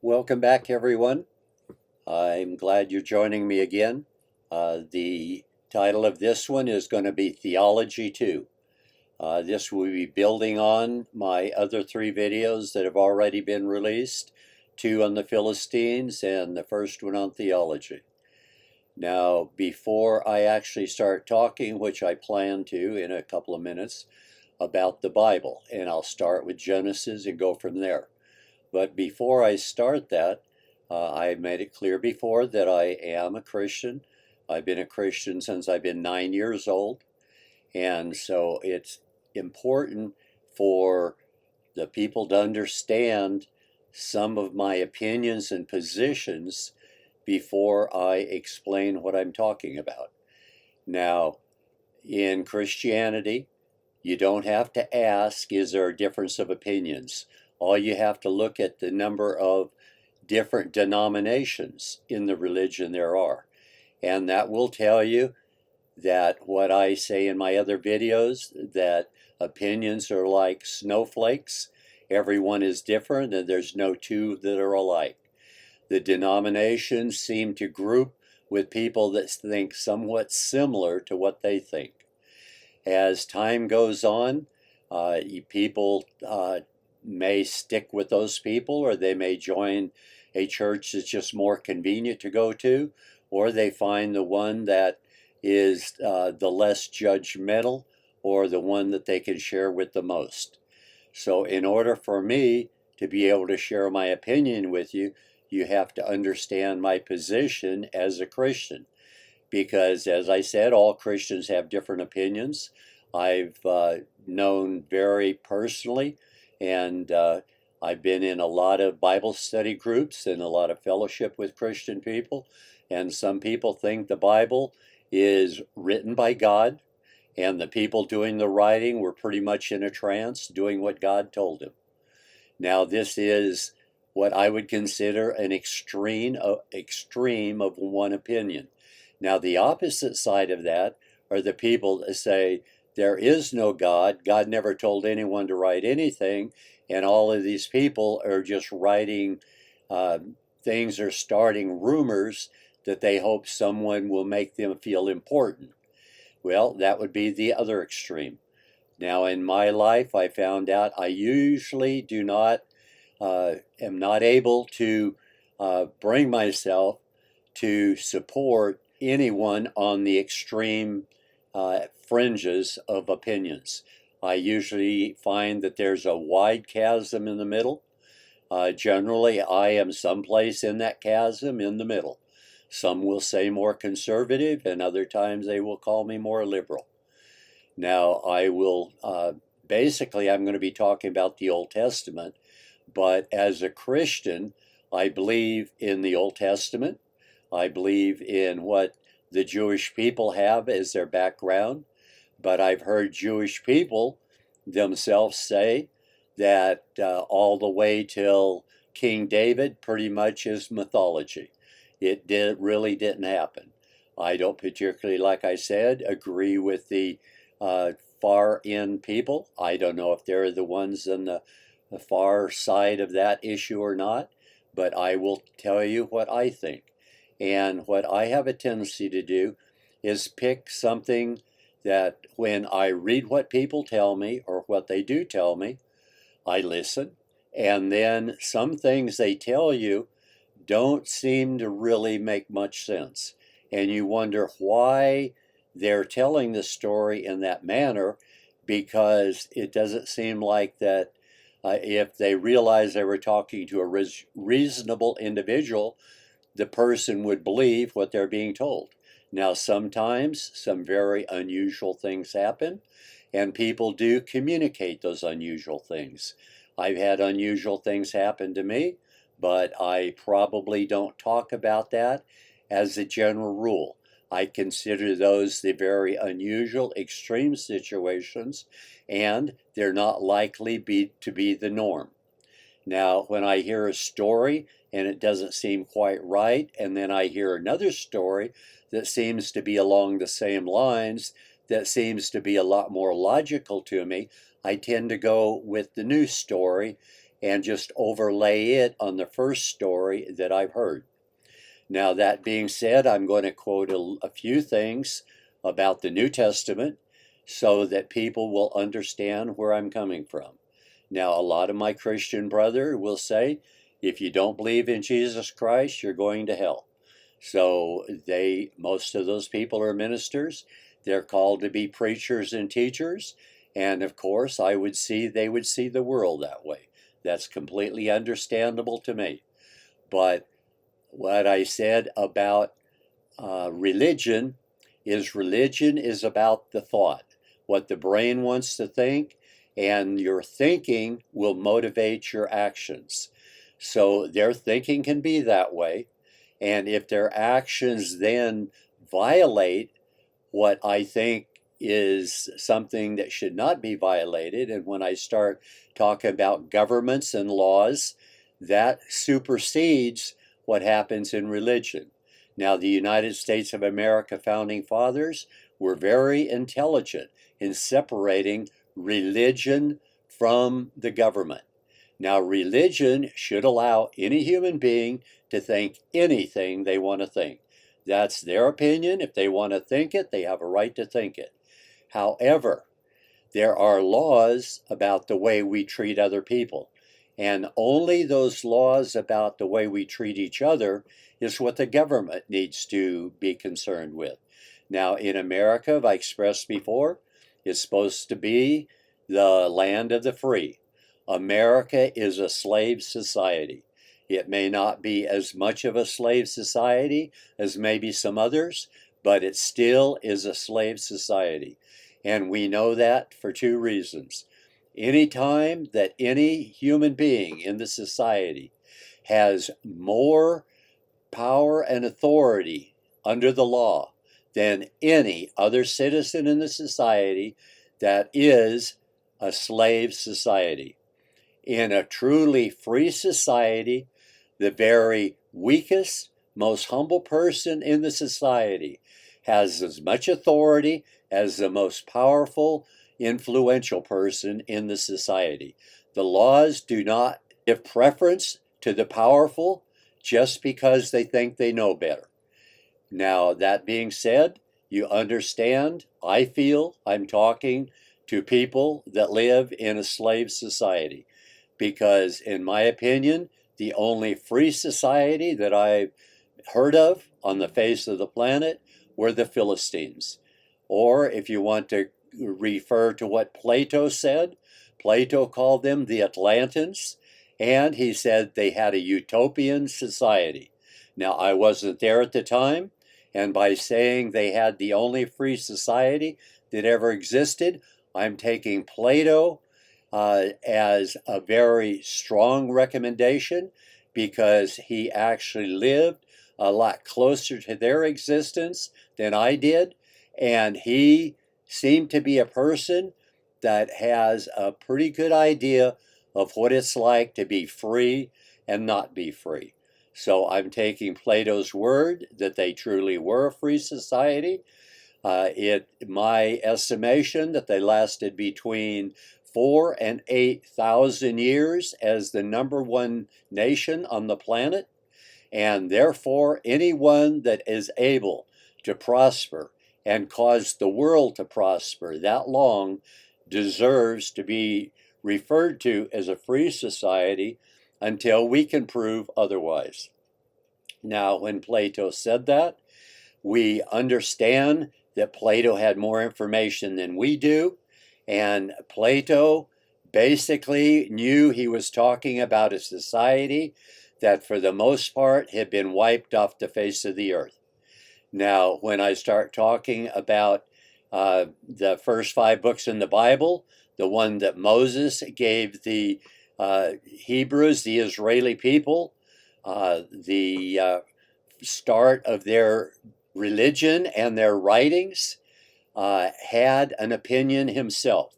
Welcome back, everyone. I'm glad you're joining me again. The title of this one is going to be Theology 2. This will be building on my other three videos that have already been released, two on the Philistines and the first one on theology. Now, before I actually start talking, which I plan to in a couple of minutes, about the Bible, and I'll start with Genesis and go from there. But before I start that, I made it clear before that I am a Christian. I've been a Christian since I've been 9 years old. And so it's important for the people to understand some of my opinions and positions before I explain what I'm talking about. Now, in Christianity, you don't have to ask, is there a difference of opinions? All you have to look at the number of different denominations in the religion there are. And that will tell you that what I say in my other videos, that opinions are like snowflakes. Everyone is different and there's no two that are alike. The denominations seem to group with people that think somewhat similar to what they think. As time goes on, people may stick with those people, or they may join a church that's just more convenient to go to, or they find the one that is the less judgmental, or the one that they can share with the most. So in order for me to be able to share my opinion with you, you have to understand my position as a Christian. Because, as I said, all Christians have different opinions. I've known very personally, and I've been in a lot of Bible study groups and a lot of fellowship with Christian people. And some people think the Bible is written by God, and the people doing the writing were pretty much in a trance, doing what God told them. Now, this is what I would consider an extreme of one opinion. Now, the opposite side of that are the people that say there is no God, God never told anyone to write anything, and all of these people are just writing things or starting rumors that they hope someone will make them feel important. Well, that would be the other extreme. Now, in my life, I found out I usually am not able to bring myself to support anyone on the extreme fringes of opinions. I usually find that there's a wide chasm in the middle. Generally, I am someplace in that chasm in the middle. Some will say more conservative, and other times they will call me more liberal. Now, I will, basically, I'm going to be talking about the Old Testament, but as a Christian, I believe in the Old Testament. I believe in what the Jewish people have as their background, but I've heard Jewish people themselves say that all the way till King David pretty much is mythology. It really didn't happen. I don't particularly, like I said, agree with the far end people. I don't know if they're the ones on the far side of that issue or not, but I will tell you what I think. And what I have a tendency to do is pick something that when I read what people tell me or what they do tell me, I listen. And then some things they tell you don't seem to really make much sense. And you wonder why they're telling the story in that manner, because it doesn't seem like that if they realized they were talking to a reasonable individual, the person would believe what they're being told. Now, sometimes some very unusual things happen, and people do communicate those unusual things. I've had unusual things happen to me, but I probably don't talk about that as a general rule. I consider those the very unusual, extreme situations, and they're not likely to be the norm. Now, when I hear a story and it doesn't seem quite right, and then I hear another story that seems to be along the same lines, that seems to be a lot more logical to me, I tend to go with the new story and just overlay it on the first story that I've heard. Now, that being said, I'm going to quote a few things about the New Testament so that people will understand where I'm coming from. Now, a lot of my Christian brother will say, if you don't believe in Jesus Christ, you're going to hell. So most of those people are ministers. They're called to be preachers and teachers. And of course, they would see the world that way. That's completely understandable to me. But what I said about religion is about the thought, what the brain wants to think, and your thinking will motivate your actions. So their thinking can be that way. And if their actions then violate what I think is something that should not be violated, and when I start talking about governments and laws, that supersedes what happens in religion. Now, the United States of America founding fathers were very intelligent in separating religion from the government. Now, religion should allow any human being to think anything they want to think. That's their opinion. If they want to think it, they have a right to think it. However, there are laws about the way we treat other people. And only those laws about the way we treat each other is what the government needs to be concerned with. Now, in America, as I expressed before, it's supposed to be the land of the free. America is a slave society. It may not be as much of a slave society as maybe some others, but it still is a slave society. And we know that for two reasons. Anytime that any human being in the society has more power and authority under the law than any other citizen in the society, that is a slave society. In a truly free society, the very weakest, most humble person in the society has as much authority as the most powerful, influential person in the society. The laws do not give preference to the powerful just because they think they know better. Now, that being said, you understand, I feel I'm talking to people that live in a slave society, because in my opinion, the only free society that I've heard of on the face of the planet were the Philistines. Or if you want to refer to what Plato said, Plato called them the Atlanteans, and he said they had a utopian society. Now, I wasn't there at the time, and by saying they had the only free society that ever existed, I'm taking Plato as a very strong recommendation, because he actually lived a lot closer to their existence than I did, and he seemed to be a person that has a pretty good idea of what it's like to be free and not be free. So I'm taking Plato's word that they truly were a free society. My estimation that they lasted between 4,000 and 8,000 years as the number one nation on the planet, and therefore anyone that is able to prosper and cause the world to prosper that long deserves to be referred to as a free society until we can prove otherwise. Now, when Plato said that, we understand that Plato had more information than we do, and Plato basically knew he was talking about a society that for the most part had been wiped off the face of the earth. Now, when I start talking about the first 5 books in the Bible, the one that Moses gave the Hebrews, the Israeli people, the start of their religion and their writings, had an opinion himself.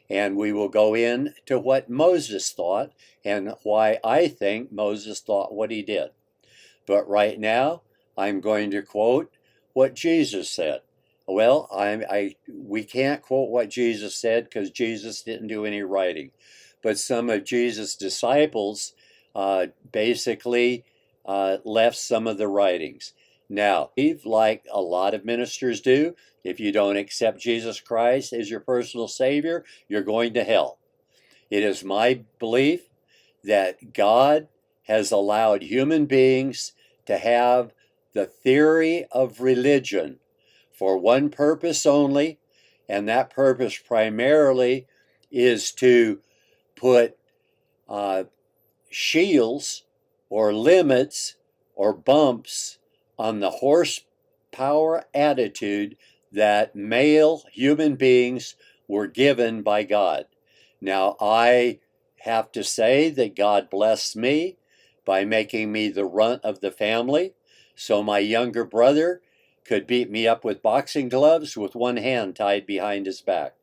And we will go into what Moses thought and why I think Moses thought what he did. But right now, I'm going to quote what Jesus said. Well, we can't quote what Jesus said because Jesus didn't do any writing. but some of Jesus' disciples basically left some of the writings. Now, like a lot of ministers do, if you don't accept Jesus Christ as your personal Savior, you're going to hell. It is my belief that God has allowed human beings to have the theory of religion for one purpose only, and that purpose primarily is to put shields or limits or bumps on the horsepower attitude that male human beings were given by God. Now, I have to say that God blessed me by making me the runt of the family, so my younger brother could beat me up with boxing gloves with one hand tied behind his back.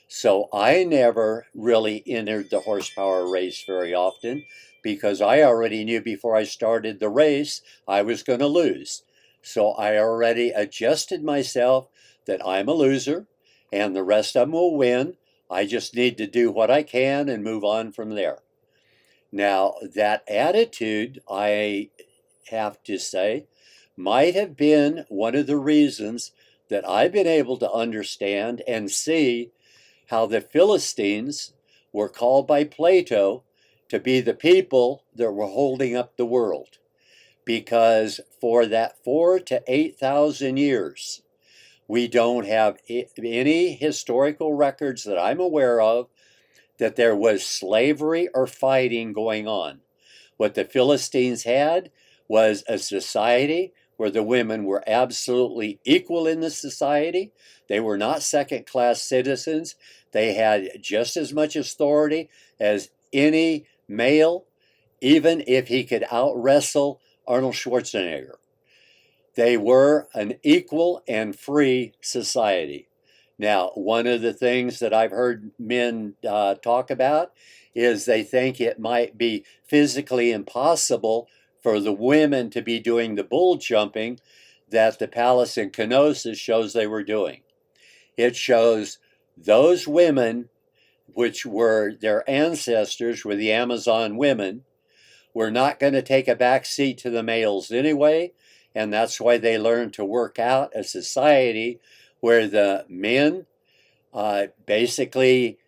So I never really entered the horsepower race very often because I already knew before I started the race I was going to lose. So I already adjusted myself that I'm a loser and the rest of them will win. I just need to do what I can and move on from there. Now, that attitude, I have to say, might have been one of the reasons that I've been able to understand and see how the Philistines were called by Plato to be the people that were holding up the world. Because for that 4,000 to 8,000 years, we don't have any historical records that I'm aware of that there was slavery or fighting going on. What the Philistines had was a society where the women were absolutely equal in the society. They were not second-class citizens. They had just as much authority as any male, even if he could out-wrestle Arnold Schwarzenegger. They were an equal and free society. Now, one of the things that I've heard men talk about is they think it might be physically impossible for the women to be doing the bull jumping that the palace in Knossos shows they were doing. It shows those women, which were their ancestors, were the Amazon women, were not going to take a back seat to the males anyway, and that's why they learned to work out a society where the men basically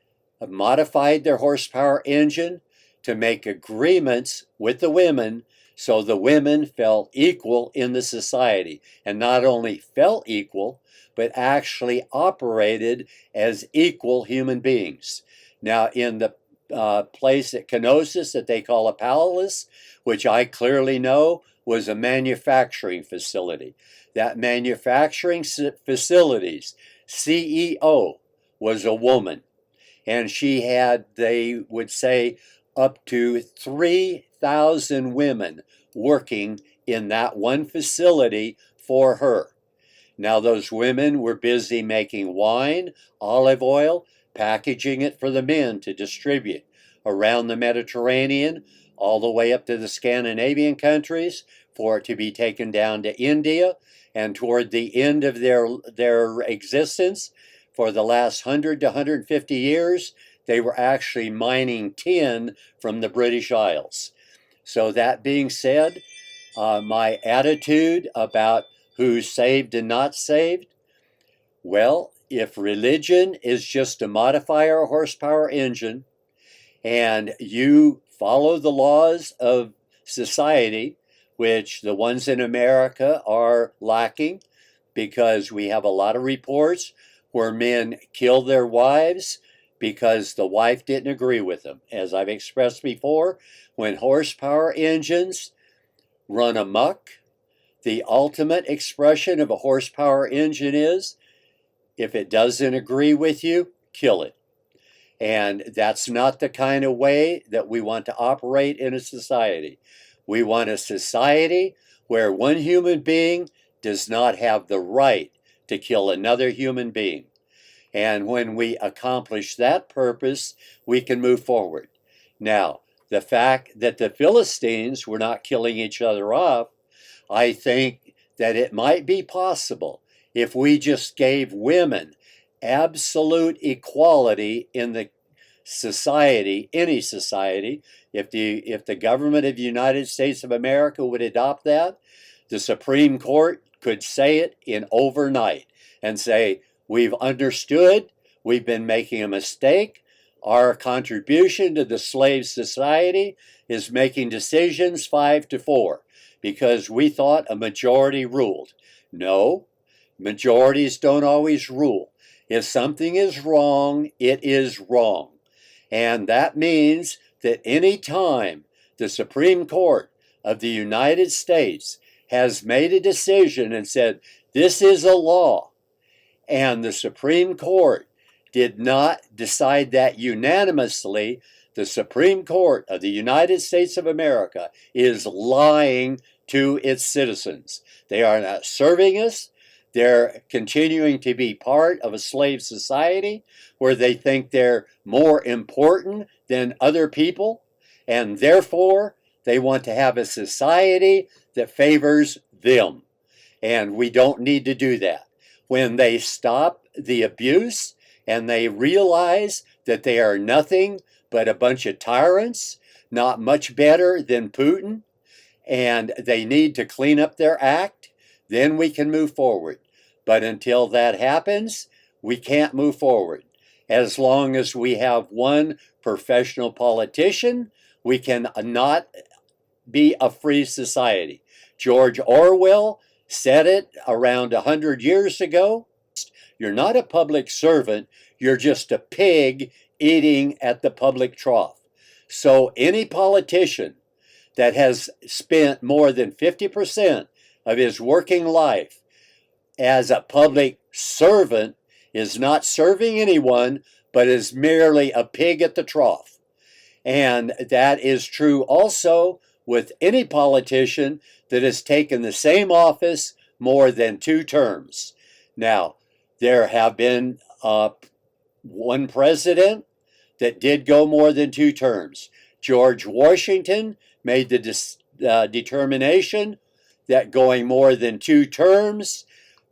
modified their horsepower engine to make agreements with the women so the women felt equal in the society, and not only felt equal, but actually operated as equal human beings. Now, in the place at Knossos that they call a palace, which I clearly know was a manufacturing facility. That manufacturing facilities CEO was a woman, and she had, they would say, up to 3,000 women working in that one facility for her. Now, those women were busy making wine, olive oil, packaging it for the men to distribute around the Mediterranean, all the way up to the Scandinavian countries, for it to be taken down to India, and toward the end of their existence, for the last 100 to 150 years, they were actually mining tin from the British Isles. So that being said, my attitude about who's saved and not saved, well, if religion is just to modify our horsepower engine and you follow the laws of society, which the ones in America are lacking because we have a lot of reports where men kill their wives because the wife didn't agree with them. As I've expressed before, when horsepower engines run amok, the ultimate expression of a horsepower engine is, if it doesn't agree with you, kill it. And that's not the kind of way that we want to operate in a society. We want a society where one human being does not have the right to kill another human being. And when we accomplish that purpose, we can move forward. Now, the fact that the Philistines were not killing each other off, I think that it might be possible if we just gave women absolute equality in the society, any society, if the government of the United States of America would adopt that, the Supreme Court could say it in overnight and say, we've understood, we've been making a mistake, our contribution to the slave society is making decisions 5-4 because we thought a majority ruled. No, majorities don't always rule. If something is wrong, it is wrong. And that means that any time the Supreme Court of the United States has made a decision and said, this is a law, and the Supreme Court did not decide that unanimously, the Supreme Court of the United States of America is lying to its citizens. They are not serving us. They're continuing to be part of a slave society where they think they're more important than other people, and therefore they want to have a society that favors them. And we don't need to do that. When they stop the abuse and they realize that they are nothing but a bunch of tyrants, not much better than Putin, and they need to clean up their act, then we can move forward. But until that happens, we can't move forward. As long as we have one professional politician, we can not be a free society. George Orwell said it around 100 years ago. You're not a public servant, you're just a pig eating at the public trough. So any politician that has spent more than 50% of his working life as a public servant is not serving anyone, but is merely a pig at the trough. And that is true also with any politician that has taken the same office more than 2 terms. Now, there have been one president that did go more than 2 terms. George Washington made the determination that going more than 2 terms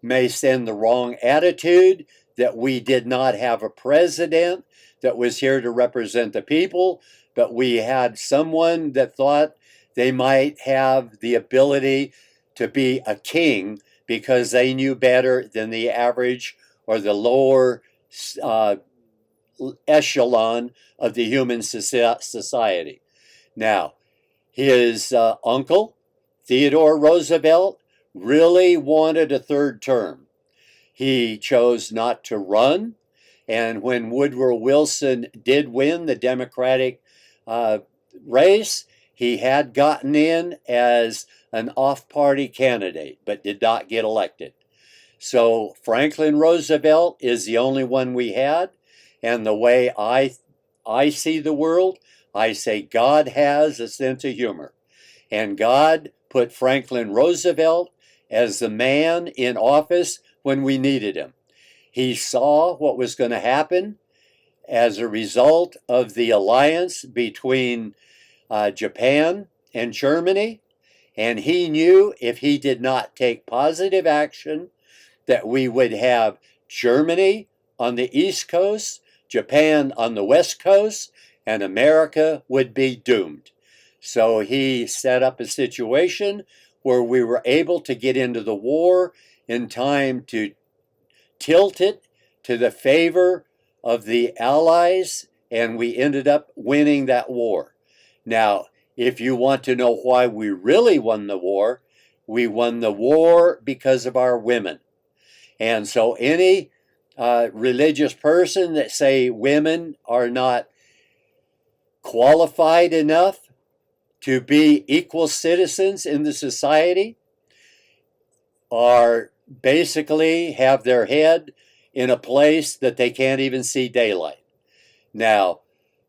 may send the wrong attitude, that we did not have a president that was here to represent the people, but we had someone that thought they might have the ability to be a king because they knew better than the average or the lower echelon of the human society. Now, his uncle, Theodore Roosevelt, really wanted a 3rd term. He chose not to run, and when Woodrow Wilson did win the Democratic race, he had gotten in as an off-party candidate, but did not get elected. So Franklin Roosevelt is the only one we had, and the way I see the world, I say God has a sense of humor. And God put Franklin Roosevelt as the man in office when we needed him. He saw what was going to happen as a result of the alliance between Japan and Germany, and he knew if he did not take positive action that we would have Germany on the East Coast, Japan on the West Coast, and America would be doomed. So he set up a situation where we were able to get into the war in time to tilt it to the favor of the Allies, and we ended up winning that war. Now, if you want to know why we really won the war, we won the war because of our women. And so any religious person that say women are not qualified enough to be equal citizens in the society are basically have their head in a place that they can't even see daylight. Now,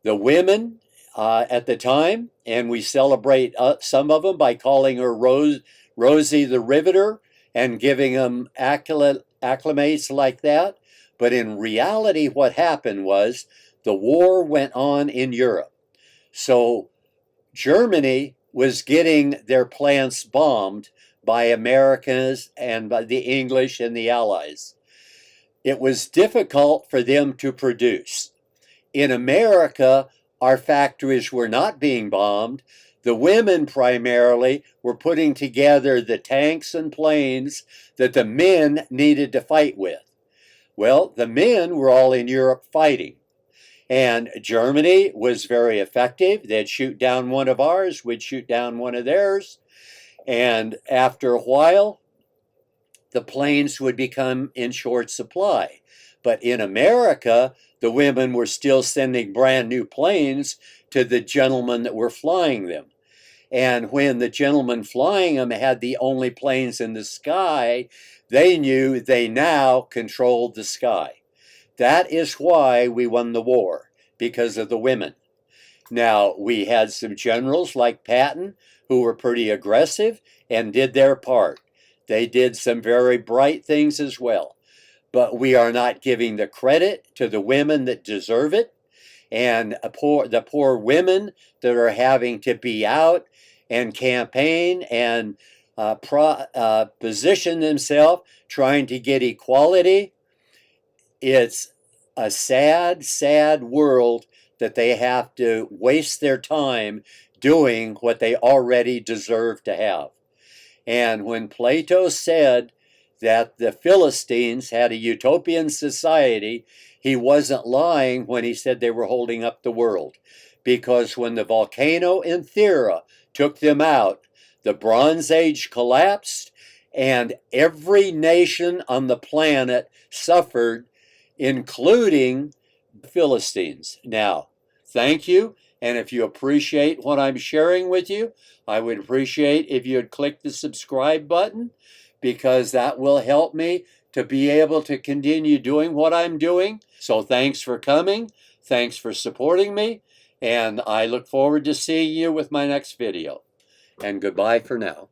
the women at the time, and we celebrate some of them by calling her Rosie the Riveter and giving them acclimates like that. But in reality, what happened was the war went on in Europe. So Germany was getting their plants bombed by Americans and by the English and the Allies. It was difficult for them to produce. in America, our factories were not being bombed. The women primarily were putting together the tanks and planes that the men needed to fight with. Well, the men were all in Europe fighting. And Germany was very effective. They'd shoot down one of ours, we'd shoot down one of theirs. And after a while, the planes would become in short supply. But in America, the women were still sending brand new planes to the gentlemen that were flying them. And when the gentlemen flying them had the only planes in the sky, they knew they now controlled the sky. That is why we won the war, because of the women. Now, we had some generals like Patton who were pretty aggressive and did their part. They did some very bright things as well. But we are not giving the credit to the women that deserve it. And the poor women that are having to be out and campaign and position themselves trying to get equality. It's a sad, sad world that they have to waste their time doing what they already deserve to have. And when Plato said that the Philistines had a utopian society, he wasn't lying when he said they were holding up the world. Because when the volcano in Thera took them out, the Bronze Age collapsed, and every nation on the planet suffered, including the Philistines. Now, thank you. And if you appreciate what I'm sharing with you, I would appreciate if you would click the subscribe button, because that will help me to be able to continue doing what I'm doing. So thanks for coming. Thanks for supporting me. And I look forward to seeing you with my next video. And goodbye for now.